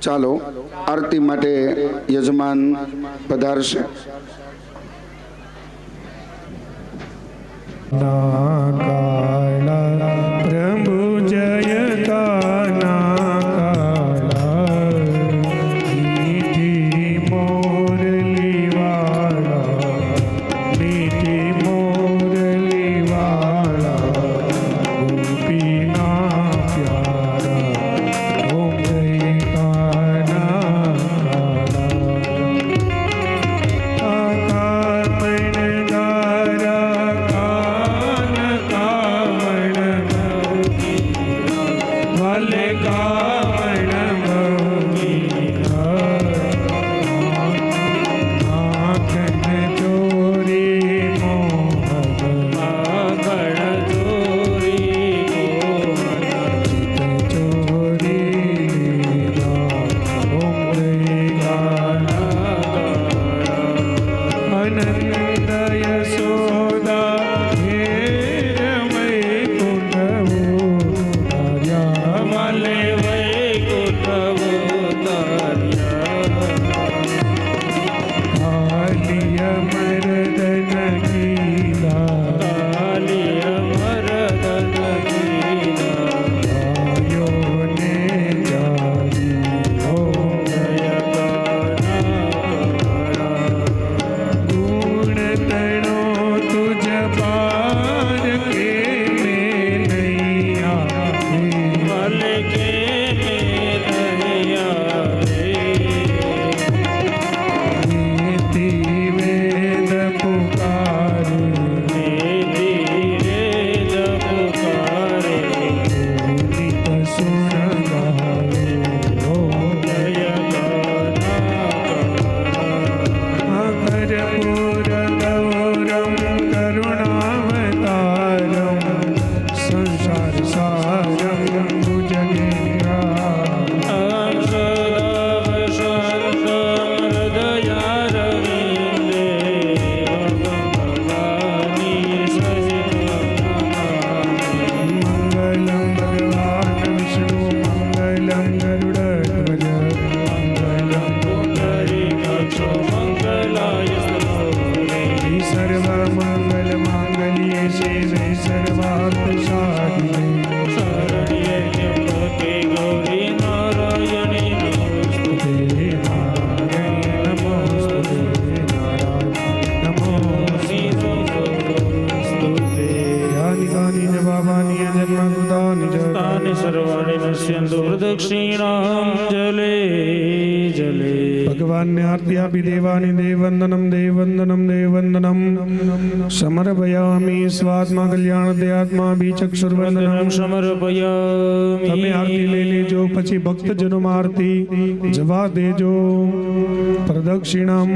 ચાલો આરતી માટે યજમાન પધારશે. કાળા પ્રભુ જય કાના મીઠી મોરલી વાળા મીઠી મોરલી વાળા ગોપીના પ્યારા ઓમ જય કાના કામણ ગારા વાલે કામણ આખન ચોરી મોહન આખણ ચોરી મોહન ચિત ચોરી ઓમ આનંદ યશોદા હે રમય કુંડવો વાલે વૈકુંઠવો કાલિય મરદન ગીલા કાલિય મરદન ગીલા આયો ને જારી ઓમ જય ગુણ તણો તુજ પાર કે મેં નહીં આવે વાલે કે મેં નહીં આવે નીતિ વેદ પુકારે નીતિ વેદ પુકારે નિત સુણ ગાવે ઓમ જય કર્પૂર ગૌરમ કરુણાવતારમ સંસાર સારમ ભુજગેન્દ્રા મંગલમ ભગવાન વિષ્ણુ મંગલમ ગરુડધ્વજ મંગલમ પુંડરીકાક્ષો મંગલાય સર્વ મંગલ માંગલ્યે શિવે સર્વાર્થ સાધિકે શરણ્યે ત્ર્યંબકે ગૌરી નારાયણી નમોસ્તુતે નારાયણી નમોસ્તુતે નારાયણ નમોસ્તુતે યાની ગાની જ બાબાની જન્મ ગુદાની જ તાની સર્વાણી નશ્યંતુ પ્રદક્ષિણામ જલે જલે ભગવાનને આરતી આપી દેવાની દેવવંદનમ દેવવંદનમ દેવવંદનમ સમર્પયામિ સ્વાત્મા કલ્યાણ દેહાત્મા બીચક્ષુર્વંદનમ સમર્પયામિ તમે આરતી લઈ લેજો પછી ભક્તજનોમાં આરતી જવા દેજો પ્રદક્ષિણામ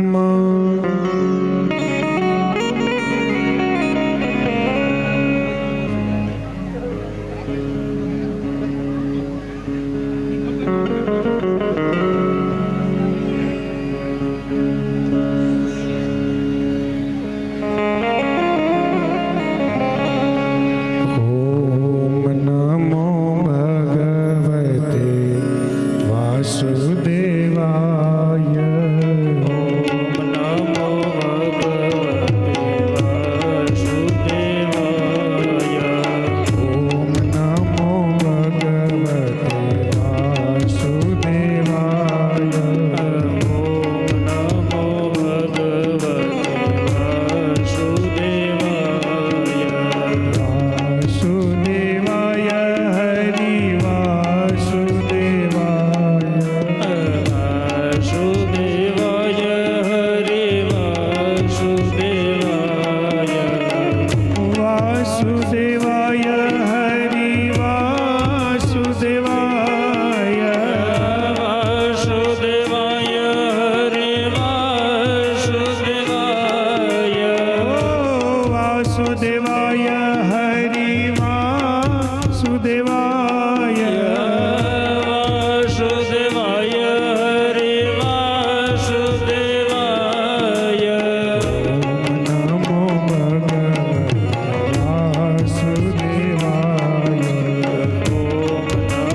ઓમ નમો ભગવતે વાસુદેવાય નમો ભગવતે વાસુદેવાય ઓમ નમો ભગવતે વાસુદેવાય નમો ભગવતે વાસુદેવાય વાસુદેવાય હરિ વાસુદેવાય વાસુદેવાય હરે વાસુદેવાય વાસુદેવાય હરિ વાસુદેવાય વાસુદેવાય હરે વાસુદેવાય વાસુદેવાય હરિ વાસુદેવાય વાસુદેવાય હરે વાસુદેવાય નમો ભગવતે વાસુદેવાય ઓમ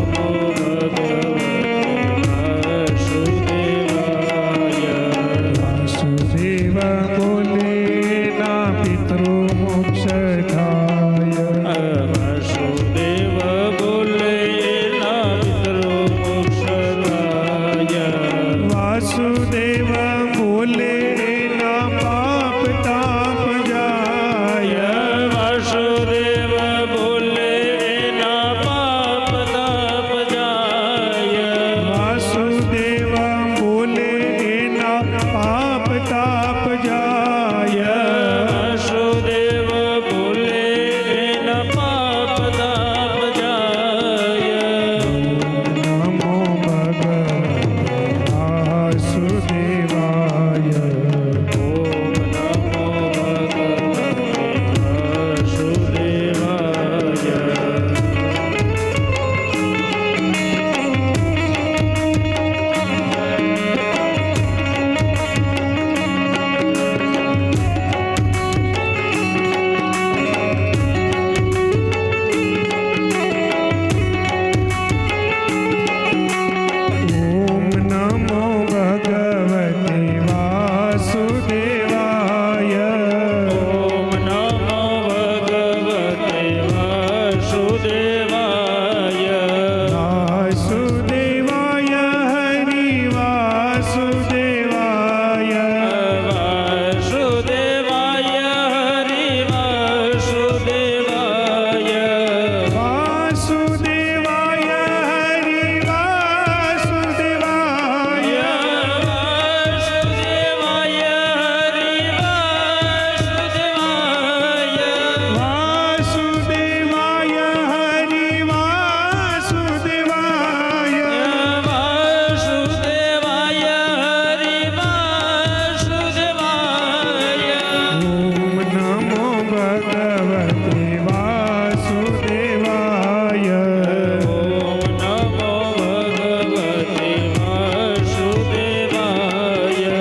વાસુદેવાય વાસુદેવાય હરિ વાસુદેવાય વાસુદેવાય હરિ વાસુદેવાય વાસુદેવાય હરિ વાસુદેવાય વાસુદેવાય હરિ વાસુદેવાય વાસુદેવાય હરિ વાસુદેવાય વાસુદેવાય હરિ વાસુદેવાય ઓમ નમો ભગવતે વાસુદેવાય ઓમ નમો ભગવતે વાસુદેવાય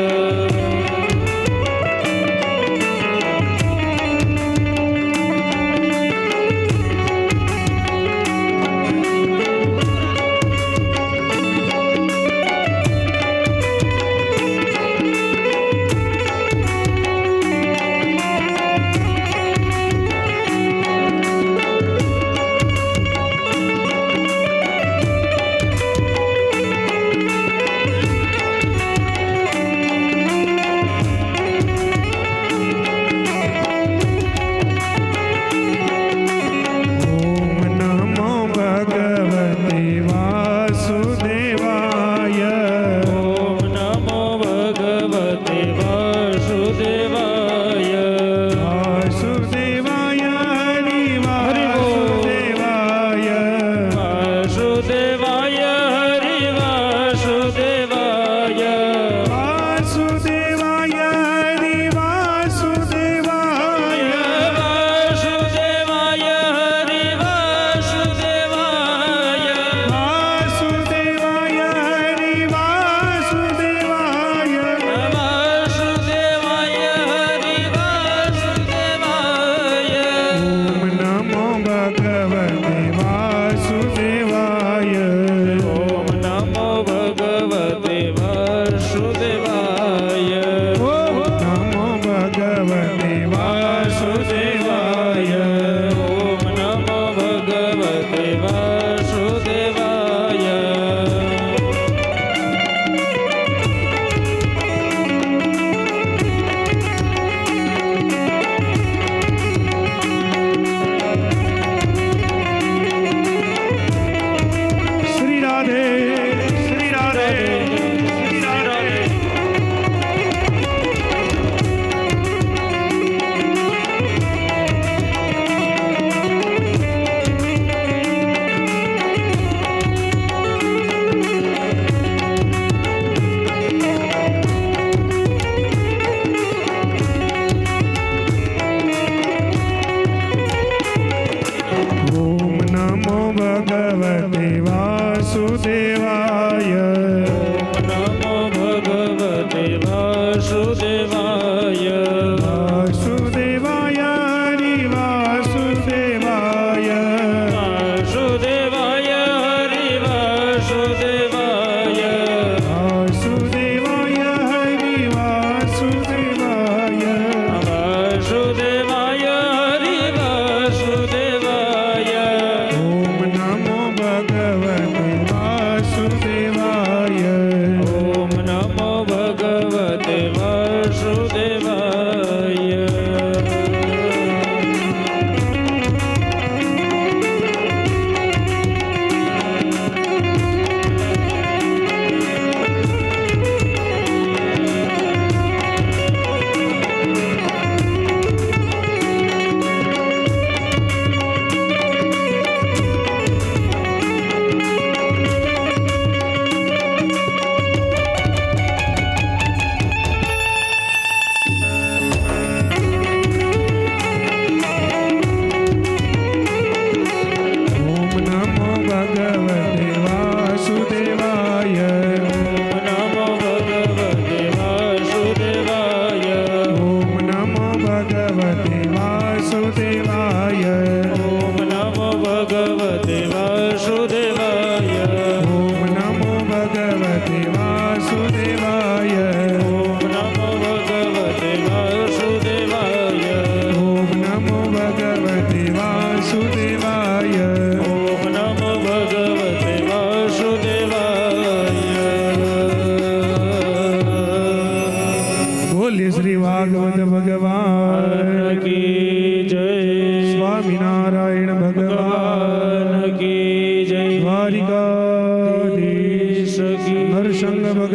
ઓમ નમો ભગવતે વાસુદેવાય ઓમ નમો ભગવતે વાસુદેવાય વાસુદેવાય હરિ વાસુદેવાય વાસુદેવાય હરિ વાસુદેવાય વાસુદેવાય હરિ વાસુદેવાય વાસુદેવાય હરિ વાસુદેવાય વાસુદેવાય હરિ વાસુદેવાય વાસુદેવાય હરિ વાસુદેવાય ઓમ નમો ભગવતે વાસુદેવાય ઓમ નમો ભગવતે વાસુદેવાય ઓમ નમો ભગવતે વાસુદેવાય ઓમ નમો ભગવતે વાસુદેવાય શ્રી રાધે શ્રી રાધે શ્રી રાધે ઓમ નમો ભગવતે વાસુદેવાય નમો ભગવતે વાસુદેવાય વાસુદેવાય હરિ વાસુદેવાય વાસુદેવાય હરિ વાસુદેવાય વાસુદેવાય હરિ વાસુદેવાય વાસુદેવાય હરિ વાસુદેવાય ઓમ નમો ભગવતે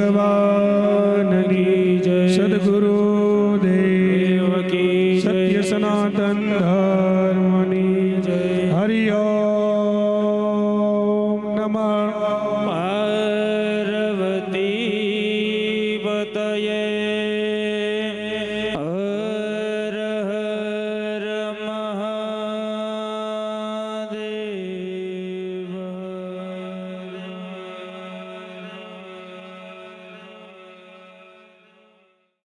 ભગવાન